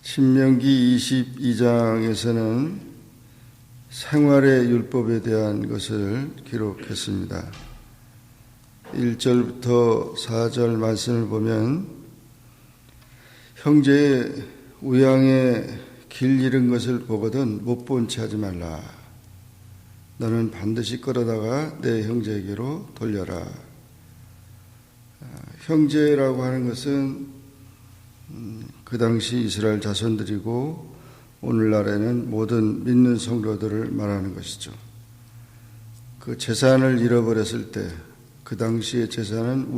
신명기 22장에서는 생활의 율법에 대한 것을 기록했습니다. 1절부터 4절 말씀을 보면 형제의 우양에 길 잃은 것을 보거든 못 본 채 하지 말라. 너는 반드시 끌어다가 내 형제에게로 돌려라. 형제라고 하는 것은 그 당시 이스라엘 자손들이고 오늘날에는 모든 믿는 성도들을 말하는 것이죠. 그 재산을 잃어버렸을 때 그 당시의 재산은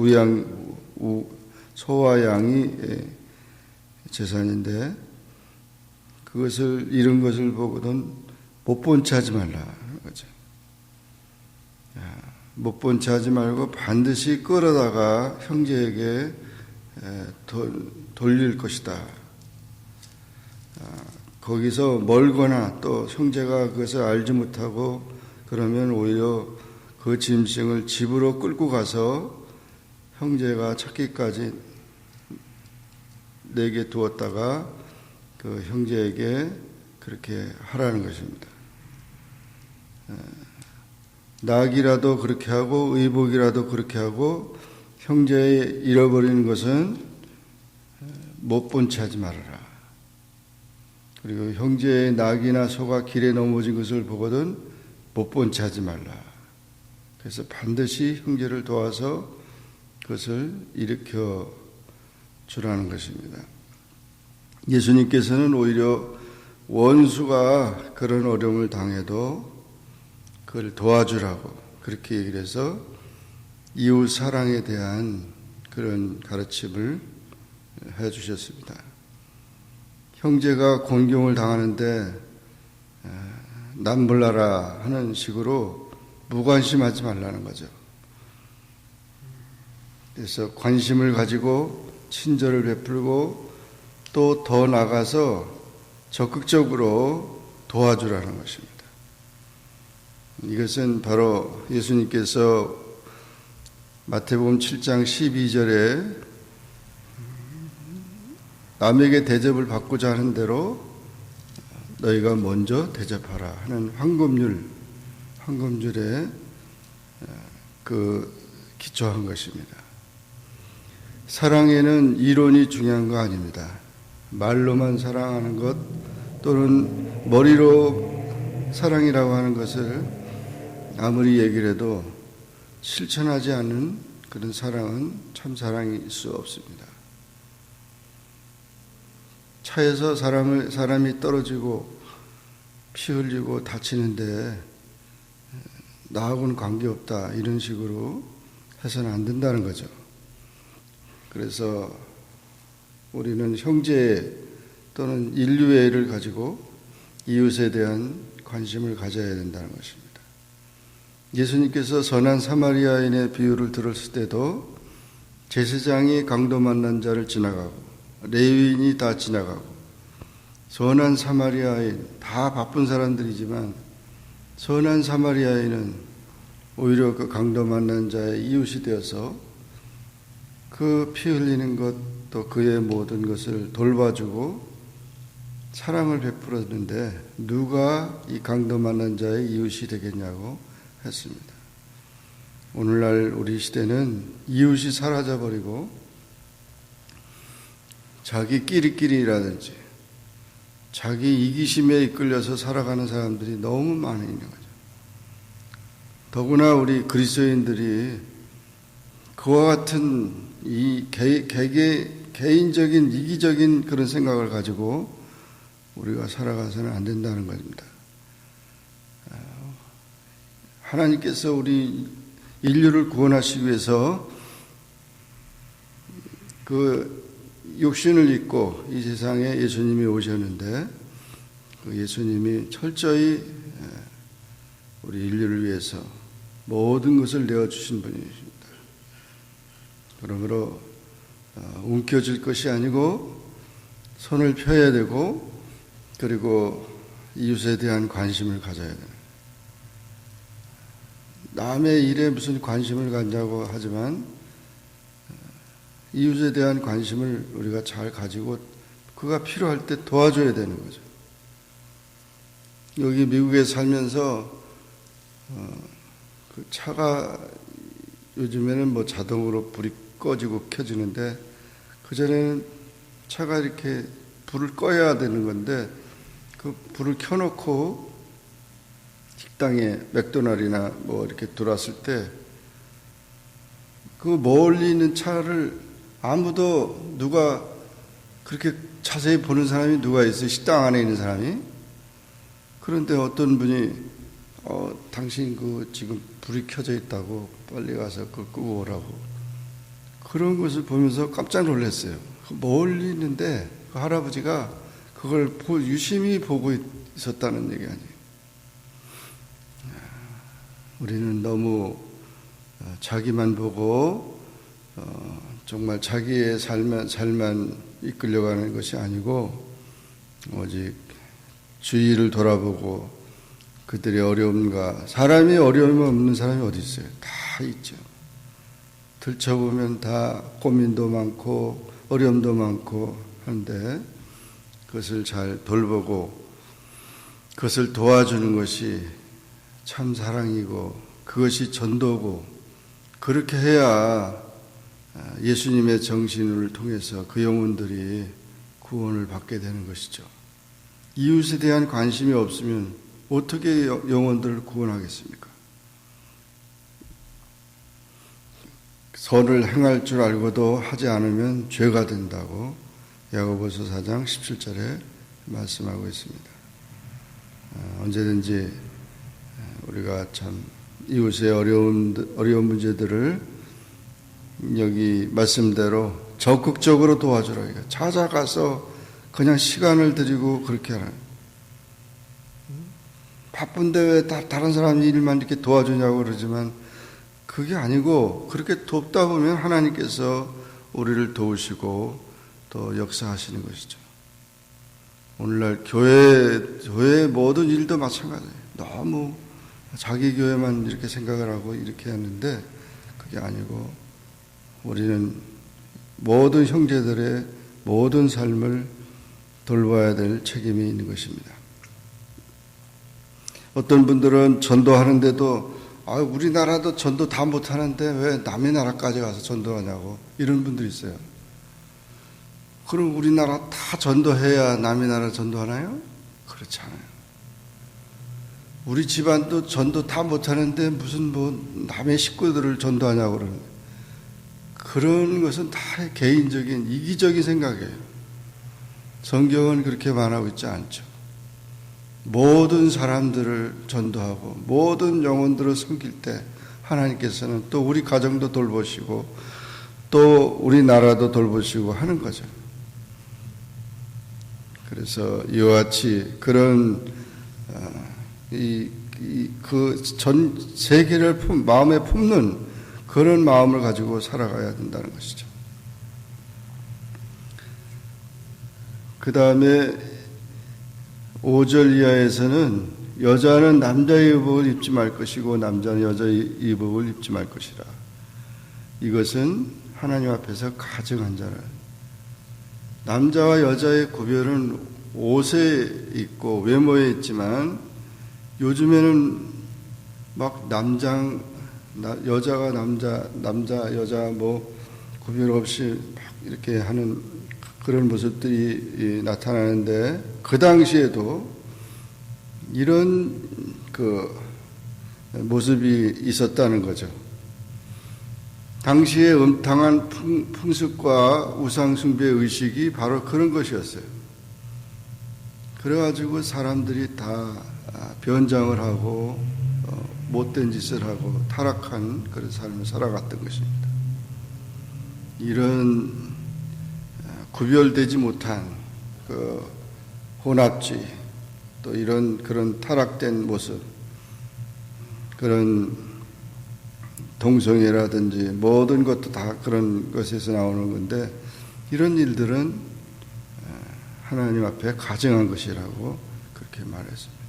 소와 양이 재산인데 그것을 잃은 것을 보거든 못 본 채 하지 말라 하는 거죠. 못 본 채 하지 말고 반드시 끌어다가 형제에게 돌릴 것이다. 거기서 멀거나 또 형제가 그것을 알지 못하고 그러면 오히려 그 짐승을 집으로 끌고 가서 형제가 찾기까지 내게 두었다가 그 형제에게 그렇게 하라는 것입니다. 낙이라도 그렇게 하고 의복이라도 그렇게 하고 형제의 잃어버리는 것은 못 본 채 하지 말아라. 그리고 형제의 낙이나 소가 길에 넘어진 것을 보거든 못 본 채 하지 말라. 그래서 반드시 형제를 도와서 그것을 일으켜 주라는 것입니다. 예수님께서는 오히려 원수가 그런 어려움을 당해도 그걸 도와주라고 그렇게 얘기를 해서 이웃 사랑에 대한 그런 가르침을 해 주셨습니다. 형제가 곤경을 당하는데 남 몰라라 하는 식으로 무관심하지 말라는 거죠. 그래서 관심을 가지고 친절을 베풀고 또 더 나가서 적극적으로 도와주라는 것입니다. 이것은 바로 예수님께서 마태복음 7장 12절에 남에게 대접을 받고자 하는 대로 너희가 먼저 대접하라 하는 황금률에 기초한 것입니다. 사랑에는 이론이 중요한 거 아닙니다. 말로만 사랑하는 것 또는 머리로 사랑이라고 하는 것을 아무리 얘기를 해도 실천하지 않는 그런 사랑은 참 사랑일 수 없습니다. 차에서 사람이 떨어지고 피 흘리고 다치는데 나하고는 관계없다 이런 식으로 해서는 안 된다는 거죠. 그래서 우리는 형제 또는 인류애를 가지고 이웃에 대한 관심을 가져야 된다는 것입니다. 예수님께서 선한 사마리아인의 비유를 들었을 때도 제사장이 강도 만난 자를 지나가고 레위인이 다 지나가고 선한 사마리아인 다 바쁜 사람들이지만 선한 사마리아인은 오히려 그 강도 만난 자의 이웃이 되어서 그 피 흘리는 것 또 그의 모든 것을 돌봐주고 사랑을 베풀었는데 누가 이 강도 만난 자의 이웃이 되겠냐고 했습니다. 오늘날 우리 시대는 이웃이 사라져버리고 자기 끼리끼리라든지 자기 이기심에 이끌려서 살아가는 사람들이 너무 많이 있는 거죠. 더구나 우리 그리스도인들이 그와 같은 이 개인적인 이기적인 그런 생각을 가지고 우리가 살아가서는 안 된다는 겁니다. 하나님께서 우리 인류를 구원하시기 위해서 그 육신을 입고 이 세상에 예수님이 오셨는데 그 예수님이 철저히 우리 인류를 위해서 모든 것을 내어주신 분이십니다. 그러므로 움켜쥘 것이 아니고 손을 펴야 되고 그리고 이웃에 대한 관심을 가져야 돼요. 남의 일에 무슨 관심을 갖냐고 하지만 이웃에 대한 관심을 우리가 잘 가지고 그가 필요할 때 도와줘야 되는 거죠. 여기 미국에 살면서 그 차가 요즘에는 뭐 자동으로 불이 꺼지고 켜지는데 그전에는 차가 이렇게 불을 꺼야 되는 건데 그 불을 켜놓고 식당에 맥도날드나 뭐 이렇게 들어왔을 때 그 멀리 있는 차를 아무도 누가 그렇게 자세히 보는 사람이 누가 있어요? 식당 안에 있는 사람이. 그런데 어떤 분이 당신 그 지금 불이 켜져 있다고 빨리 가서 그걸 끄고 오라고. 그런 것을 보면서 깜짝 놀랐어요. 멀리 있는데 그 할아버지가 그걸 유심히 보고 있었다는 얘기 아니에요. 우리는 너무 자기만 보고 정말 자기의 삶만 이끌려가는 것이 아니고 오직 주위를 돌아보고 그들의 어려움과 사람이 어려움이 없는 사람이 어디 있어요? 다 있죠. 들춰보면 다 고민도 많고 어려움도 많고 한데 그것을 잘 돌보고 그것을 도와주는 것이 참 사랑이고 그것이 전도고 그렇게 해야 예수님의 정신을 통해서 그 영혼들이 구원을 받게 되는 것이죠. 이웃에 대한 관심이 없으면 어떻게 영혼들을 구원하겠습니까? 선을 행할 줄 알고도 하지 않으면 죄가 된다고 야고보서 4장 17절에 말씀하고 있습니다. 언제든지 우리가 참 이웃의 어려운 문제들을 여기 말씀대로 적극적으로 도와주라. 찾아가서 그냥 시간을 들이고 그렇게 하라. 바쁜데 왜 다른 사람 일만 이렇게 도와주냐고 그러지만 그게 아니고 그렇게 돕다 보면 하나님께서 우리를 도우시고 또 역사하시는 것이죠. 오늘날 교회의 모든 일도 마찬가지예요. 너무 자기 교회만 이렇게 생각을 하고 이렇게 하는데 그게 아니고 우리는 모든 형제들의 모든 삶을 돌봐야 될 책임이 있는 것입니다. 어떤 분들은 전도하는데도 우리나라도 전도 다 못하는데 왜 남의 나라까지 가서 전도하냐고 이런 분들이 있어요. 그럼 우리나라 다 전도해야 남의 나라 전도하나요? 그렇지 않아요. 우리 집안도 전도 다 못하는데 무슨 남의 식구들을 전도하냐고 그러는 그런 것은 다 개인적인 이기적인 생각이에요. 성경은 그렇게 말하고 있지 않죠. 모든 사람들을 전도하고 모든 영혼들을 섬길 때 하나님께서는 또 우리 가정도 돌보시고 또 우리나라도 돌보시고 하는 거죠. 그래서 이와 같이 그런 그 전 세계를 마음에 품는 그런 마음을 가지고 살아가야 된다는 것이죠. 그 다음에 5절 이하에서는 여자는 남자의 의복을 입지 말 것이고 남자는 여자의 의복을 입지 말 것이라. 이것은 하나님 앞에서 가증한 자라. 남자와 여자의 구별은 옷에 있고 외모에 있지만 요즘에는 막 여자가 남자 여자 뭐 구별 없이 막 이렇게 하는 그런 모습들이 나타나는데 그 당시에도 이런 그 모습이 있었다는 거죠. 당시의 음탕한 풍습과 우상 숭배 의식이 바로 그런 것이었어요. 그래가지고 사람들이 다 변장을 하고 못된 짓을 하고 타락한 그런 삶을 살아갔던 것입니다. 이런 구별되지 못한 그 혼합주의 또 이런 그런 타락된 모습 그런 동성애라든지 모든 것도 다 그런 것에서 나오는 건데 이런 일들은 하나님 앞에 가증한 것이라고 그렇게 말했습니다.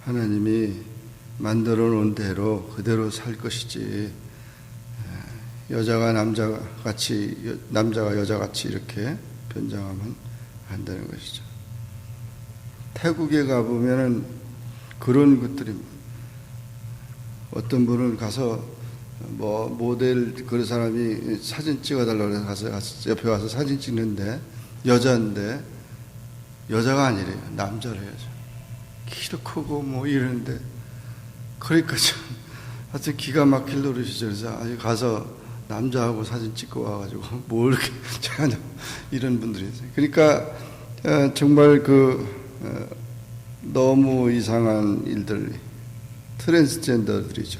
하나님이 만들어 놓은 대로 그대로 살 것이지 여자가 남자같이 남자가 여자같이 이렇게 변장하면 한다는 것이죠. 태국에 가보면은 그런 것들이, 어떤 분은 가서 뭐 모델 그런 사람이 사진 찍어달라고 해서 가서 옆에 가서 사진 찍는데 여자인데 여자가 아니래요. 남자래요. 키도 크고 뭐 이러는데, 그러니까 참 하여튼 기가 막힐 노릇이죠. 그래서 아주 가서 남자하고 사진 찍고 와가지고 뭐 이렇게 잘하냐 이런 분들이 있어요. 그러니까 정말 너무 이상한 일들, 트랜스젠더들이죠.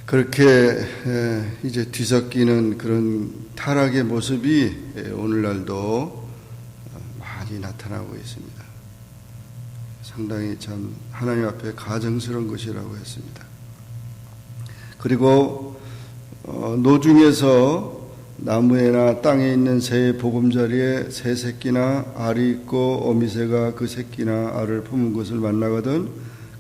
그렇게 이제 뒤섞이는 그런 타락의 모습이 오늘날도 많이 나타나고 있습니다. 상당히 참 하나님 앞에 가증스러운 것이라고 했습니다. 그리고 노중에서 나무에나 땅에 있는 새의 보금자리에 새 새끼나 알이 있고 어미새가 그 새끼나 알을 품은 것을 만나거든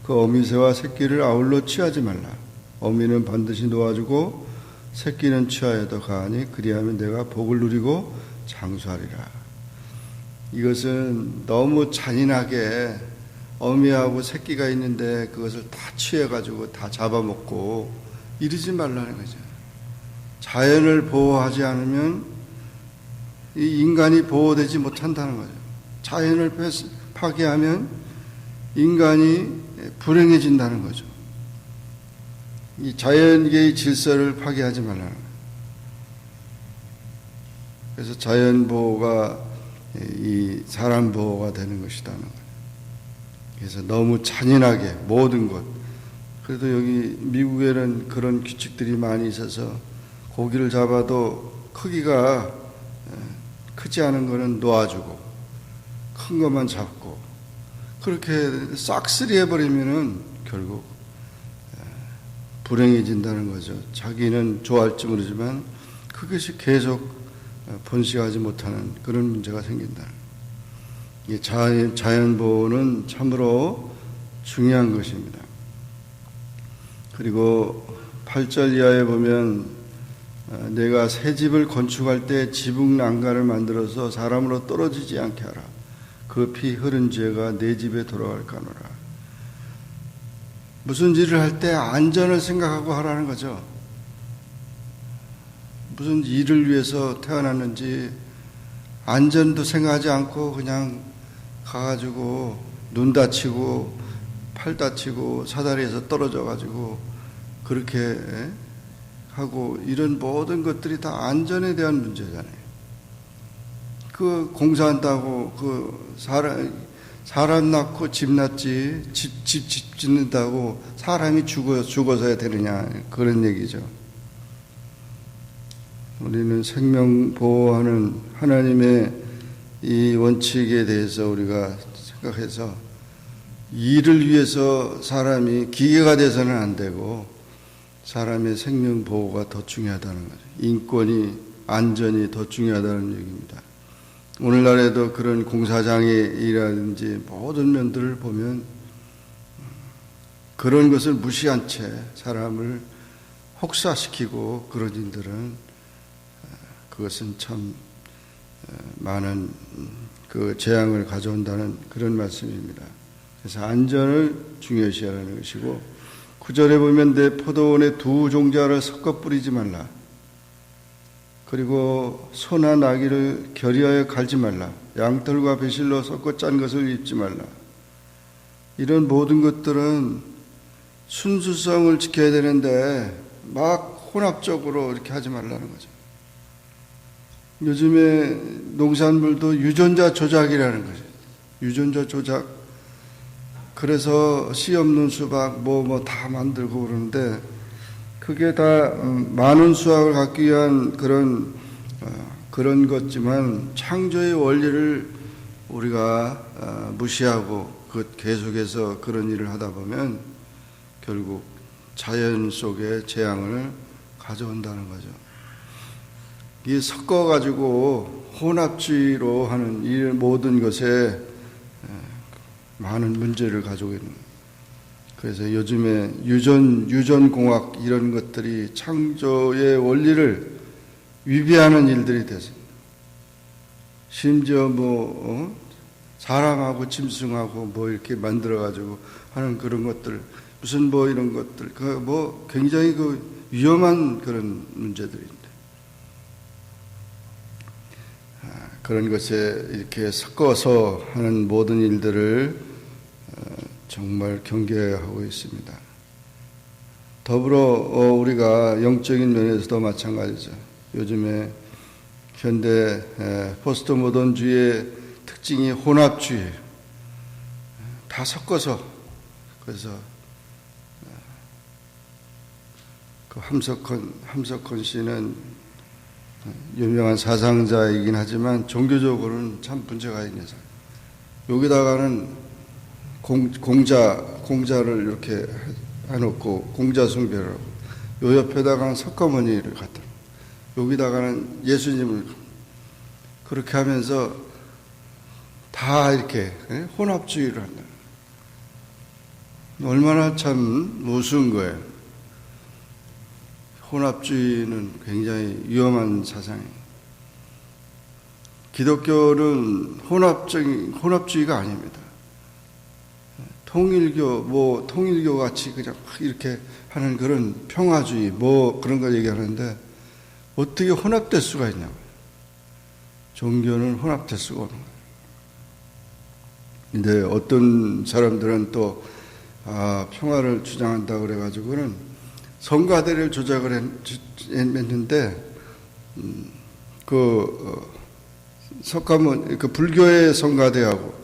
그 어미새와 새끼를 아울러 취하지 말라. 어미는 반드시 놓아주고 새끼는 취하여도 가하니 그리하면 내가 복을 누리고 장수하리라. 이것은 너무 잔인하게 어미하고 새끼가 있는데 그것을 다 취해가지고 다 잡아먹고 이러지 말라는 거죠. 자연을 보호하지 않으면 이 인간이 보호되지 못한다는 거죠. 자연을 파괴하면 인간이 불행해진다는 거죠. 이 자연계의 질서를 파괴하지 말라는 거예요. 그래서 자연 보호가 이 사람 보호가 되는 것이라는 거예요. 그래서 너무 잔인하게 모든 것. 그래도 여기 미국에는 그런 규칙들이 많이 있어서 고기를 잡아도 크기가 크지 않은 거는 놓아주고 큰 것만 잡고 그렇게 싹쓸이 해버리면은 결국 불행해진다는 거죠. 자기는 좋아할지 모르지만 그것이 계속 번식하지 못하는 그런 문제가 생긴다는 거예요. 자연 보호는 참으로 중요한 것입니다. 그리고 8절 이하에 보면 내가 새 집을 건축할 때 지붕 난간을 만들어서 사람으로 떨어지지 않게 하라. 그 피 흐른 죄가 내 집에 돌아갈까노라. 무슨 일을 할 때 안전을 생각하고 하라는 거죠. 무슨 일을 위해서 태어났는지 안전도 생각하지 않고 그냥 가가지고 눈 다치고 팔 다치고 사다리에서 떨어져가지고 그렇게 하고 이런 모든 것들이 다 안전에 대한 문제잖아요. 그 공사한다고 그 사람 낳고 집 낳지 집 짓는다고 사람이 죽어서야 되느냐 그런 얘기죠. 우리는 생명 보호하는 하나님의 이 원칙에 대해서 우리가 생각해서 일을 위해서 사람이 기계가 돼서는 안 되고 사람의 생명 보호가 더 중요하다는 거죠. 인권이 안전이 더 중요하다는 얘기입니다. 오늘날에도 그런 공사장이라든지 모든 면들을 보면 그런 것을 무시한 채 사람을 혹사시키고 그런 일들은 그것은 참 많은 그 재앙을 가져온다는 그런 말씀입니다. 그래서 안전을 중요시하라는 것이고 9절에 보면 내 포도원에 두 종자를 섞어 뿌리지 말라. 그리고 소나 나귀를 결의하여 갈지 말라. 양털과 배실로 섞어 짠 것을 입지 말라. 이런 모든 것들은 순수성을 지켜야 되는데 막 혼합적으로 이렇게 하지 말라는 거죠. 요즘에 농산물도 유전자 조작이라는 거죠. 유전자 조작. 그래서 씨 없는 수박 뭐 다 만들고 그러는데 그게 다 많은 수확을 갖기 위한 그런 것지만 창조의 원리를 우리가 무시하고 계속해서 그런 일을 하다 보면 결국 자연 속에 재앙을 가져온다는 거죠. 이 섞어가지고 혼합주의로 하는 이 모든 것에 많은 문제를 가지고 있는 거예요. 그래서 요즘에 유전공학 이런 것들이 창조의 원리를 위배하는 일들이 됐습니다. 심지어 사람하고 짐승하고 이렇게 만들어가지고 하는 그런 것들, 무슨 이런 것들, 굉장히 위험한 그런 문제들인데, 그런 것에 이렇게 섞어서 하는 모든 일들을 정말 경계하고 있습니다. 더불어 우리가 영적인 면에서도 마찬가지죠. 요즘에 현대 포스트 모던주의의 특징이 혼합주의, 다 섞어서. 그래서 그 함석헌 씨는 유명한 사상자이긴 하지만 종교적으로는 참 문제가 있는 사람. 여기다가는 공자를 이렇게 해놓고 공자 숭배를 하고, 요 옆에다가는 석가모니를 갖다 놓고, 여기다가는 예수님을 그렇게 하면서 다 이렇게 혼합주의를 한다. 얼마나 참 우스운 거예요. 혼합주의는 굉장히 위험한 사상이에요. 기독교는 혼합주의가 아닙니다. 통일교 같이 그냥 이렇게 하는 그런 평화주의, 그런 걸 얘기하는데, 어떻게 혼합될 수가 있냐고요. 종교는 혼합될 수가 없는 거예요. 근데 어떤 사람들은 또, 평화를 주장한다고 그래가지고는 성가대를 조작을 했는데, 불교의 성가대하고,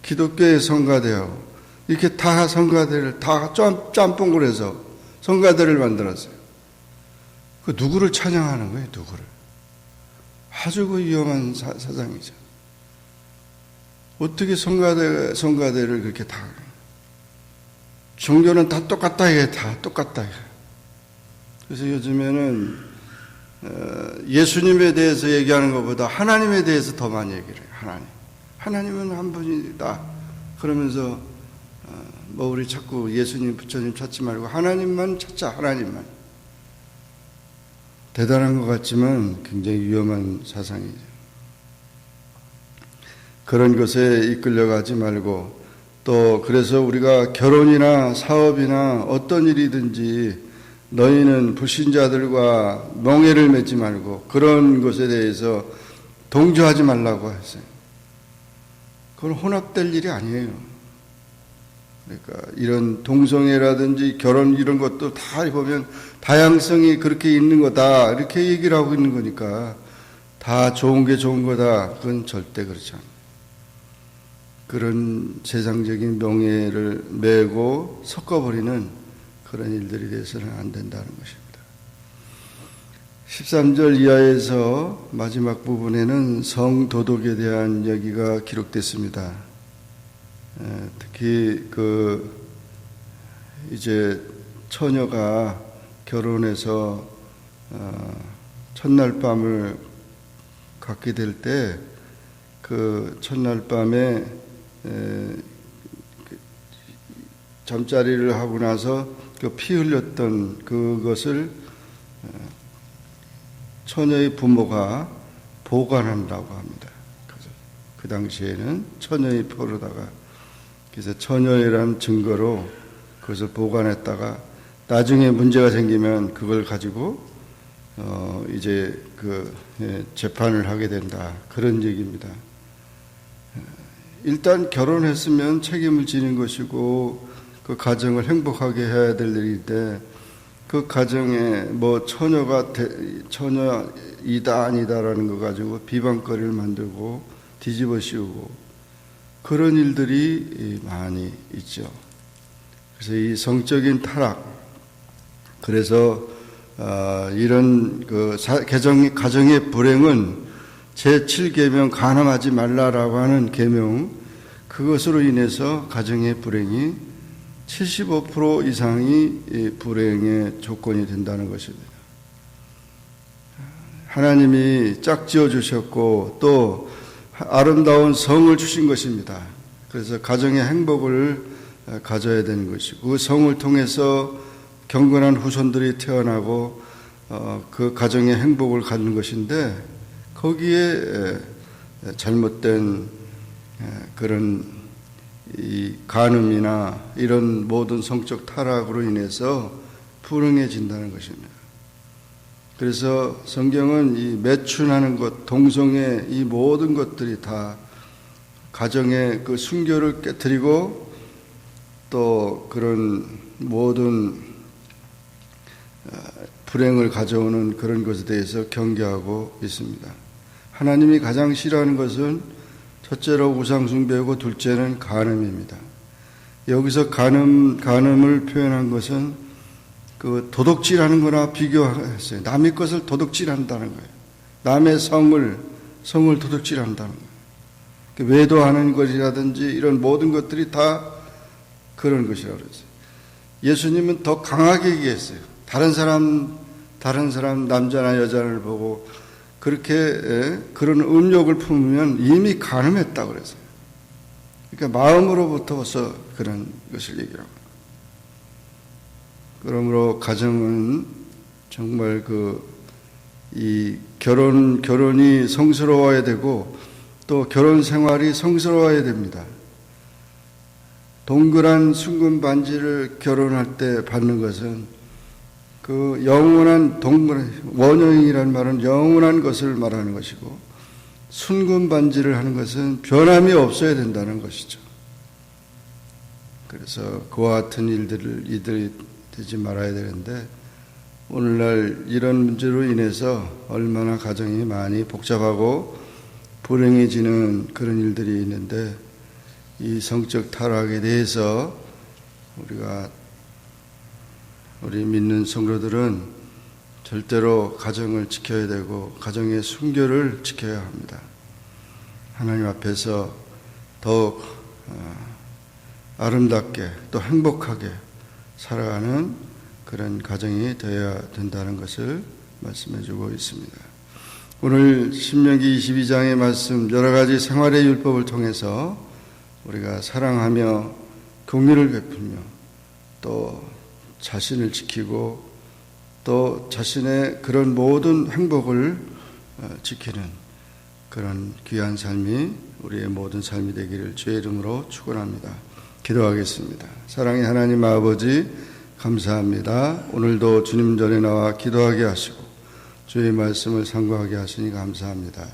기독교의 성가대하고, 이렇게 다 성가대를 다 짬뽕을 해서 성가대를 만들었어요. 누구를 찬양하는 거예요, 누구를? 아주 위험한 사상이죠. 어떻게 성가대를 그렇게 다. 종교는 다 똑같다, 다 똑같다. 그래서 요즘에는, 예수님에 대해서 얘기하는 것보다 하나님에 대해서 더 많이 얘기를 해요, 하나님은 한 분이다. 그러면서, 우리 자꾸 예수님, 부처님 찾지 말고 하나님만 찾자, 하나님만. 대단한 것 같지만 굉장히 위험한 사상이죠. 그런 것에 이끌려가지 말고, 또 그래서 우리가 결혼이나 사업이나 어떤 일이든지 너희는 불신자들과 멍해를 맺지 말고 그런 것에 대해서 동조하지 말라고 했어요. 그건 혼합될 일이 아니에요. 그러니까 이런 동성애라든지 결혼 이런 것도 다 보면 다양성이 그렇게 있는 거다 이렇게 얘기를 하고 있는 거니까 다 좋은 게 좋은 거다. 그건 절대 그렇지 않아요. 그런 세상적인 명예를 메고 섞어버리는 그런 일들이 돼서는 안 된다는 것입니다. 13절 이하에서 마지막 부분에는 성도덕에 대한 이야기가 기록됐습니다. 특히 이제 처녀가 결혼해서 첫날 밤을 갖게 될 때 그 첫날 밤에 잠자리를 하고 나서 그 피 흘렸던 그것을 처녀의 부모가 보관한다고 합니다. 그래서 그 당시에는 처녀의 표로다가 그래서 처녀라는 증거로 그것을 보관했다가 나중에 문제가 생기면 그걸 가지고 이제 재판을 하게 된다. 그런 얘기입니다. 일단 결혼했으면 책임을 지는 것이고 그 가정을 행복하게 해야 될 일인데 그 가정에 처녀이다 아니다라는 거 가지고 비방거리를 만들고 뒤집어 씌우고 그런 일들이 많이 있죠. 그래서 이 성적인 타락, 그래서 이런 가정의 불행은 제7계명 간음하지 말라라고 하는 계명, 그것으로 인해서 가정의 불행이 75% 이상이 불행의 조건이 된다는 것입니다. 하나님이 짝지어 주셨고 또 아름다운 성을 주신 것입니다. 그래서 가정의 행복을 가져야 되는 것이고 그 성을 통해서 경건한 후손들이 태어나고 그 가정의 행복을 갖는 것인데 거기에 잘못된 그런 이 간음이나 이런 모든 성적 타락으로 인해서 불행해진다는 것입니다. 그래서 성경은 이 매춘하는 것, 동성애 이 모든 것들이 다 가정의 그 순결을 깨뜨리고 또 그런 모든 불행을 가져오는 그런 것에 대해서 경계하고 있습니다. 하나님이 가장 싫어하는 것은 첫째로 우상숭배고 둘째는 간음입니다. 여기서 간음을 표현한 것은 그 도둑질하는 거나 비교했어요. 남의 것을 도둑질한다는 거예요. 남의 성을 도둑질한다는 거예요. 외도하는 것이라든지 이런 모든 것들이 다 그런 것이라고 그랬어요. 예수님은 더 강하게 얘기했어요. 다른 사람 남자나 여자를 보고 그렇게 그런 음욕을 품으면 이미 간음했다고 그랬어요. 그러니까 마음으로부터서 그런 것을 얘기하고. 그러므로 가정은 정말 이 결혼이 성스러워야 되고 또 결혼 생활이 성스러워야 됩니다. 동그란 순금 반지를 결혼할 때 받는 것은 그 영원한 원형이라는 말은 영원한 것을 말하는 것이고 순금 반지를 하는 것은 변함이 없어야 된다는 것이죠. 그래서 그와 같은 이들이 되지 말아야 되는데 오늘날 이런 문제로 인해서 얼마나 가정이 많이 복잡하고 불행해지는 그런 일들이 있는데 이 성적 타락에 대해서 우리 믿는 성도들은 절대로 가정을 지켜야 되고 가정의 순결을 지켜야 합니다. 하나님 앞에서 더욱 아름답게 또 행복하게 살아가는 그런 가정이 되어야 된다는 것을 말씀해 주고 있습니다. 오늘 신명기 22장의 말씀 여러 가지 생활의 율법을 통해서 우리가 사랑하며 긍휼을 베풀며 또 자신을 지키고 또 자신의 그런 모든 행복을 지키는 그런 귀한 삶이 우리의 모든 삶이 되기를 주의 이름으로 축원합니다. 기도하겠습니다. 사랑의 하나님 아버지 감사합니다. 오늘도 주님 전에 나와 기도하게 하시고 주의 말씀을 상고하게 하시니 감사합니다.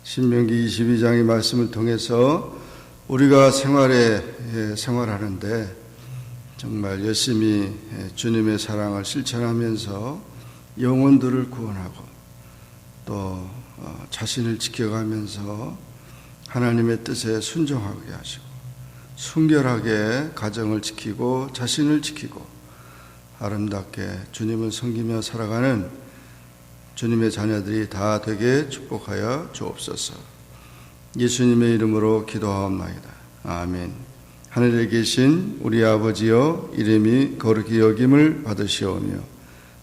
신명기 22장의 말씀을 통해서 우리가 생활하는데 정말 열심히 주님의 사랑을 실천하면서 영혼들을 구원하고 또 자신을 지켜가면서 하나님의 뜻에 순종하게 하시고 순결하게 가정을 지키고 자신을 지키고 아름답게 주님을 섬기며 살아가는 주님의 자녀들이 다 되게 축복하여 주옵소서. 예수님의 이름으로 기도하옵나이다. 아멘. 하늘에 계신 우리 아버지여 이름이 거룩히 여김을 받으시오며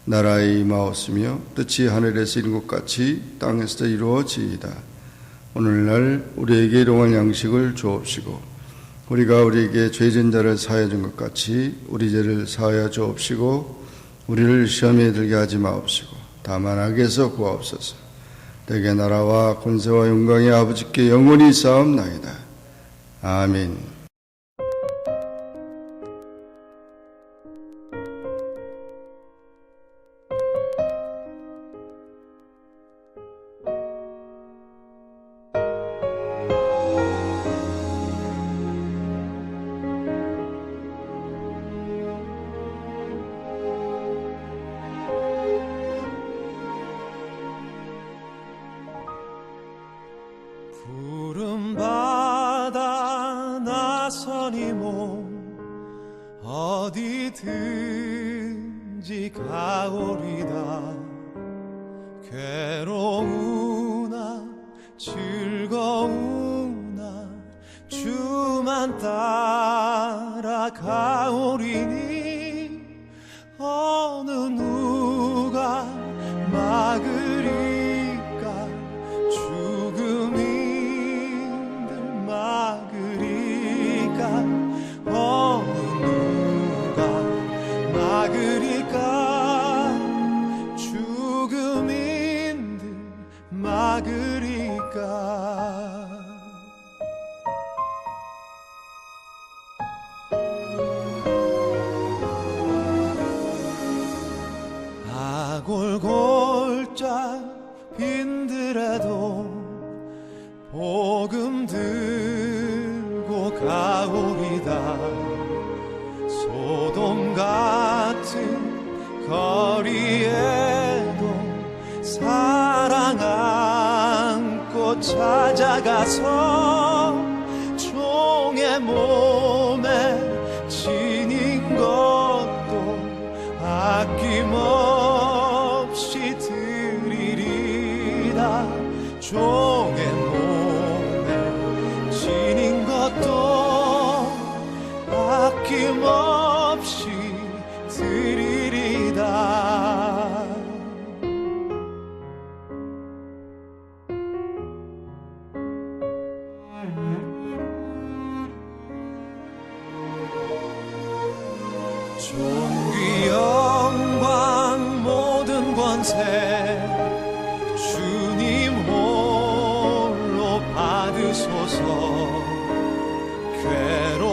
나라에 임하옵시며 뜻이 하늘에서 이룬 것 같이 땅에서도 이루어지이다. 오늘날 우리에게 일용할 양식을 주옵시고 우리가 우리에게 죄진 자를 사하여 준 것 같이 우리 죄를 사하여 주옵시고 우리를 시험에 들게 하지 마옵시고 다만 악에서 구하옵소서. 대개 나라와 권세와 영광이 아버지께 영원히 있사옵나이다. 아멘. 푸른 바다 나서니 몸 어디든지 가오리다. 괴로우나 즐거우나 주만 따라가오리니 어느 누가 막으리까. 죽음이 막으리까. 어느 누가 막으리까. 죽음인들 막으리까. 복음 들고 가오리다. 소돔 같은 거리에도 사랑 안고 찾아가서 종의 몸에 지닌 것도 아낌없이 드리리라. 종의 몸에 지닌 것도 아낌없이 드리리다. 존귀 영광 모든 권세 주님 홀로 받으소서.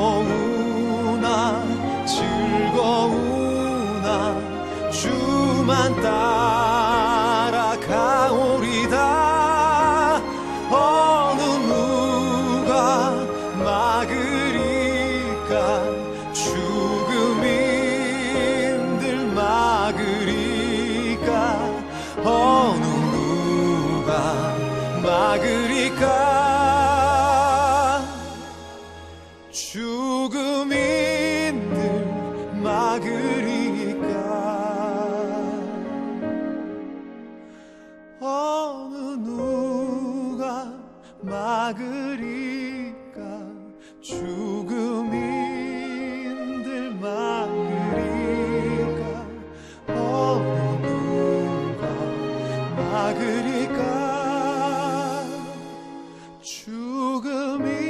괴로우나 즐거우나 주만 따라가오리다. 어느 누가 막으리까. 죽음인들 막으리까. 어느 누가 막으리까. 죽음인들 막으리까. 어느 누가 막으리까. 죽음인들 막으리까. 어느 누가 막으리까. 죽음이